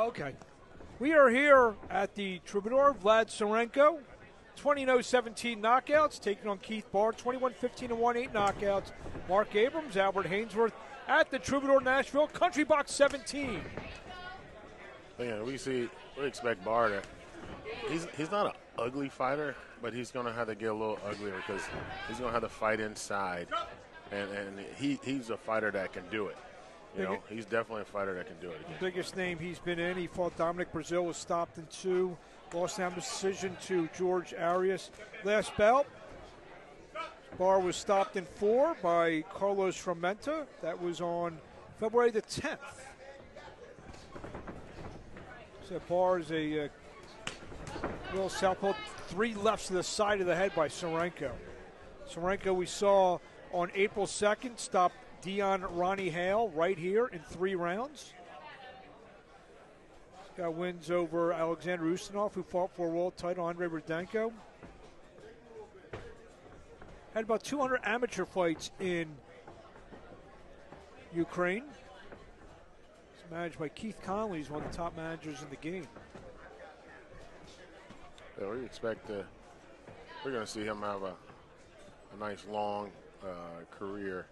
Okay. We are here at the Troubadour, Vlad Sirенко. 20-17 knockouts, taking on Keith Barr. 21-15-1, 8 knockouts. Mark Abrams, Albert Hainsworth at the Troubadour Nashville. Country Box 17. Yeah, we expect Barr to. He's not an ugly fighter, but he's going to have to get a little uglier because he's going to have to fight inside, and he's a fighter that can do it. You know, he's definitely a fighter that can do it. The biggest name he's been in. He fought Dominic Brazil, was stopped in 2. Lost down decision to George Arias. Last bout, Barr was stopped in 4 by Carlos Fermenta. That was on February the 10th. So Barr is a little southpaw. 3 lefts to the side of the head by Sirенko. Sirenko we saw on April 2nd stop Dion Ronnie Hale right here in 3 rounds. He's got wins over Alexander Ustinov, who fought for a world title, Andre Rudenko. Had about 200 amateur fights in Ukraine. He's managed by Keith Conley. He's one of the top managers in the game. Yeah, we expect we're going to see him have a nice long career.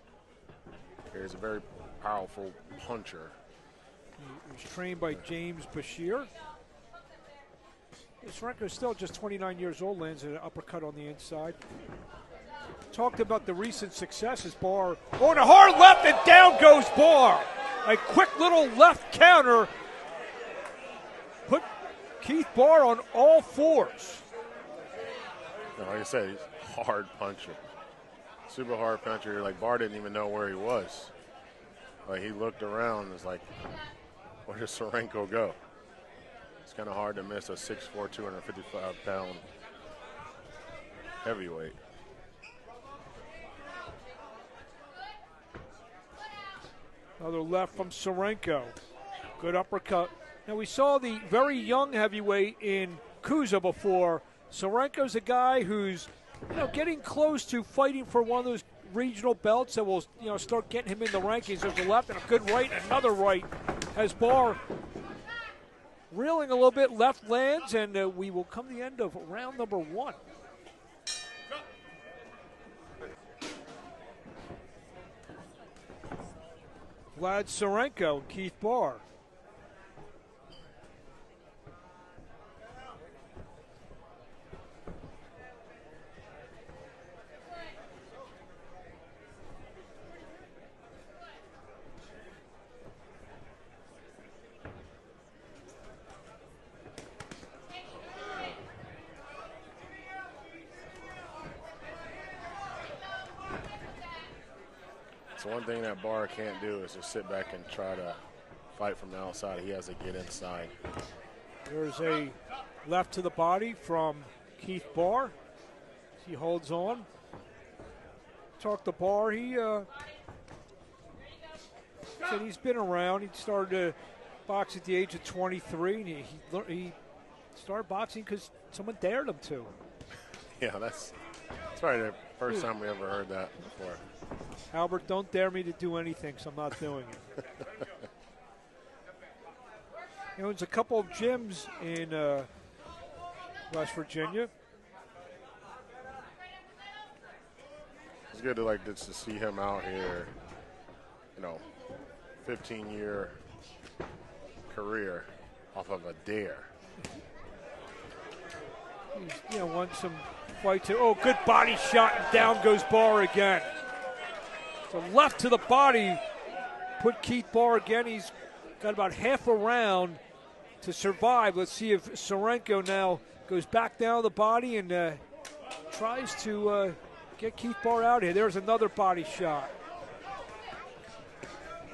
He's a very powerful puncher. He was trained by James Bashir. Sirенko is still just 29 years old, lands an uppercut on the inside. Talked about the recent successes. Barr going a hard left, and down goes Barr. A quick little left counter put Keith Barr on all 4s. Like I said, he's a hard puncher. Super hard puncher. Like, Barr didn't even know where he was. Like, he looked around and was like, where does Sirenko go? It's kind of hard to miss a 6'4", 255-pound heavyweight. Another left from Sirenko. Good uppercut. Now, we saw the very young heavyweight in Kuza before. Sirенko's a guy who's, getting close to fighting for one of those regional belts that will, start getting him in the rankings. There's a left and a good right, another right. As Barr reeling a little bit, left lands, and we will come to the end of round number 1. Vlad Sirенko and Keith Barr. So one thing that Barr can't do is just sit back and try to fight from the outside. He has to get inside. There's a left to the body from Keith Barr. He holds on. Talk to Barr. He said he's been around. He started to box at the age of 23, and he started boxing because someone dared him to. Yeah, that's probably the first time we ever heard that before. Albert, don't dare me to do anything, so I'm not doing it. There's a couple of gyms in West Virginia. It's good to just to see him out here. 15-year career off of a dare. He's won some fights. Oh, good body shot, and down goes Barr again. So left to the body, put Keith Barr again. He's got about half a round to survive. Let's see if Sirenko now goes back down the body and tries to get Keith Barr out here. There's another body shot.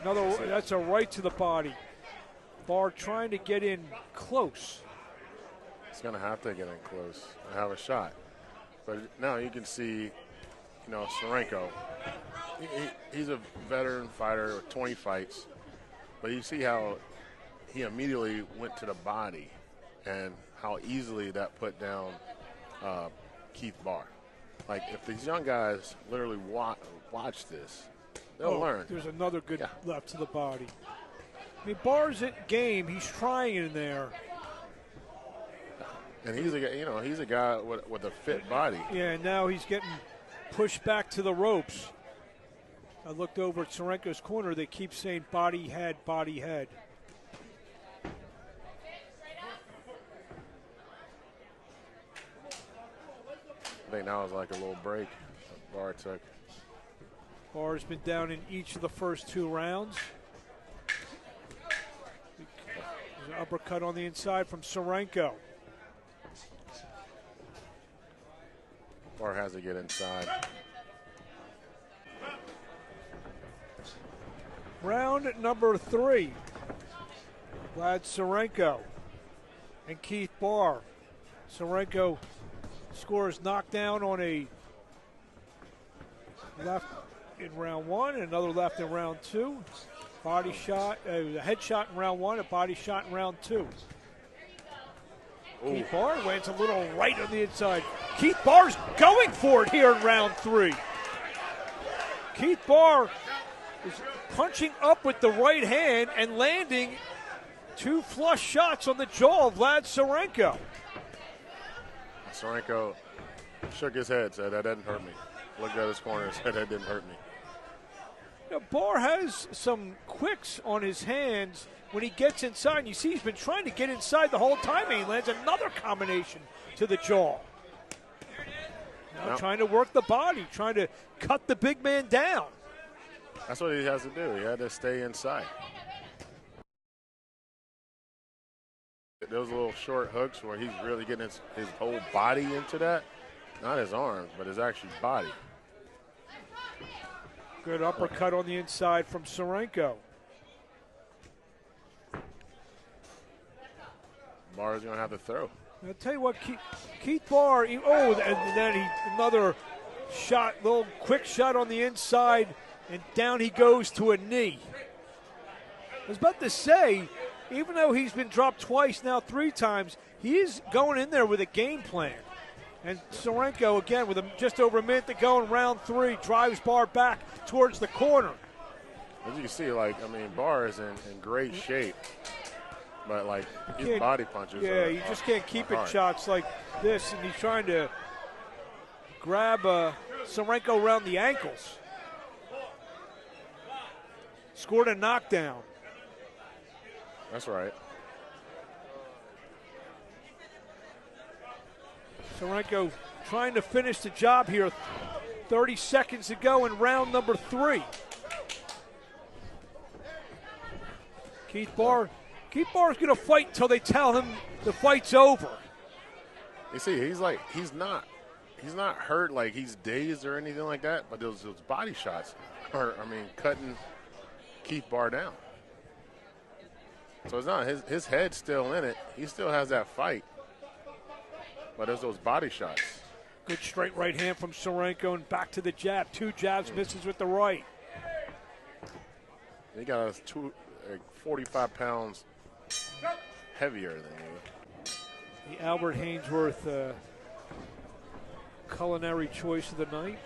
That's a right to the body. Barr trying to get in close. He's going to have to get in close and have a shot. But now you can see, Sirenko, he's a veteran fighter with 20 fights. But you see how he immediately went to the body and how easily that put down Keith Barr. Like, if these young guys literally watch this, they'll learn. There's another good left to the body. I mean, Barr's at game. He's trying in there. And he's a guy, he's a guy with a fit body. Yeah, and now he's getting pushed back to the ropes. I looked over at Sirenko's corner. They keep saying body head, body head. I think now is like a little break Barr took. Barr's been down in each of the first 2 rounds. There's an uppercut on the inside from Sirenko. Barr has to get inside. Round number 3. Vlad Sirenko and Keith Barr. Sirenko scores knockdown on a left in round 1, another left in round 2. Body shot, a head shot in round 1, a body shot in round 2. Keith Barr lands a little right on the inside. Keith Barr's going for it here in round 3. Keith Barr is punching up with the right hand and landing 2 flush shots on the jaw of Vlad Sirenko. Sirenko shook his head, said, "That doesn't hurt me." Looked at his corner and said, "That didn't hurt me." You know, Barr has some quicks on his hands when he gets inside. You see he's been trying to get inside the whole time, and he lands another combination to the jaw. Now trying to work the body, trying to cut the big man down. That's what he has to do. He had to stay inside. Those little short hooks where he's really getting his whole body into that. Not his arms, but his actual body. Good uppercut on the inside from Sirenko. Barr's going to have to throw. I'll tell you what, Keith Barr, and then another shot, little quick shot on the inside, and down he goes to a knee. I was about to say, even though he's been dropped twice, now 3 times, he is going in there with a game plan. And Sirenko, again, with just over a minute to go in round 3, drives Barr back towards the corner. As you can see, Barr is in great shape. But, his body punches you just can't keep it hard. shots like this, and he's trying to grab Sirenko around the ankles. Scored a knockdown. That's right. Sirenko trying to finish the job here. 30 seconds to go in round number 3. Keith Barr's going to fight until they tell him the fight's over. You see, he's not hurt like he's dazed or anything like that, but those body shots are, cutting Keith Barr down. So it's not his head's still in it. He still has that fight. But there's those body shots. Good straight right hand from Sirenko and back to the jab. 2 jabs, misses with the right. He got us 45 pounds heavier than you. The Albert Hainsworth culinary choice of the night.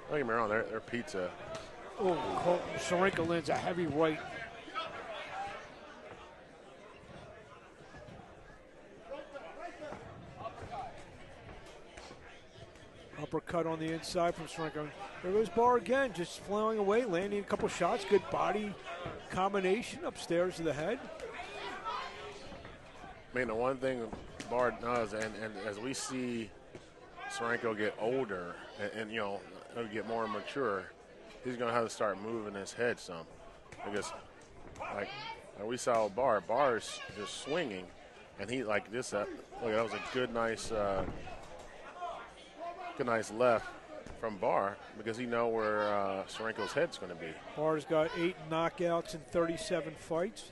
Don't get me wrong, their pizza. Oh, Sirenko lands a heavy right. Uppercut on the inside from Sirenko. There goes Barr again, just flowing away, landing a couple shots. Good body combination upstairs to the head. The one thing Barr does, and as we see Sirenko get older and get more mature, he's going to have to start moving his head some. Because, like we saw Barr's just swinging, and he like this. Look, that was a good, nice left from Barr because he know where Sirenko's head's going to be. Barr's got 8 knockouts in 37 fights.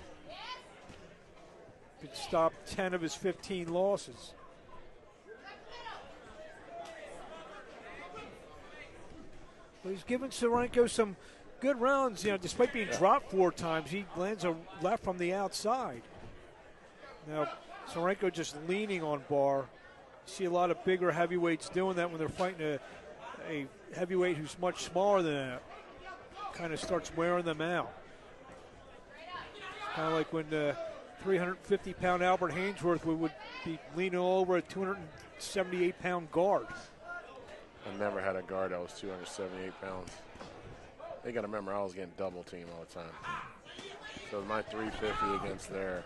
Could stop 10 of his 15 losses. But he's given Sirenko some good rounds. Despite being dropped 4 times, he lands a left from the outside. Now, Sirenko just leaning on Barr. You see a lot of bigger heavyweights doing that when they're fighting a heavyweight who's much smaller than that. Kind of starts wearing them out. Kind of like when 350-pound Albert Hainsworth would be leaning over a 278-pound guard. I never had a guard that was 278 pounds. They got to remember I was getting double teamed all the time. So my 350 against their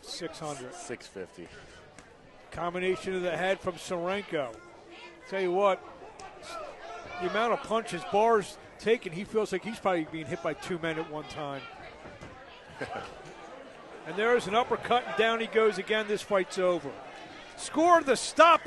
600. 650. Combination of the head from Sirенko. Tell you what, the amount of punches Barr's taken, he feels like he's probably being hit by 2 men at one time. And there's an uppercut, and down he goes again. This fight's over. Score the stop.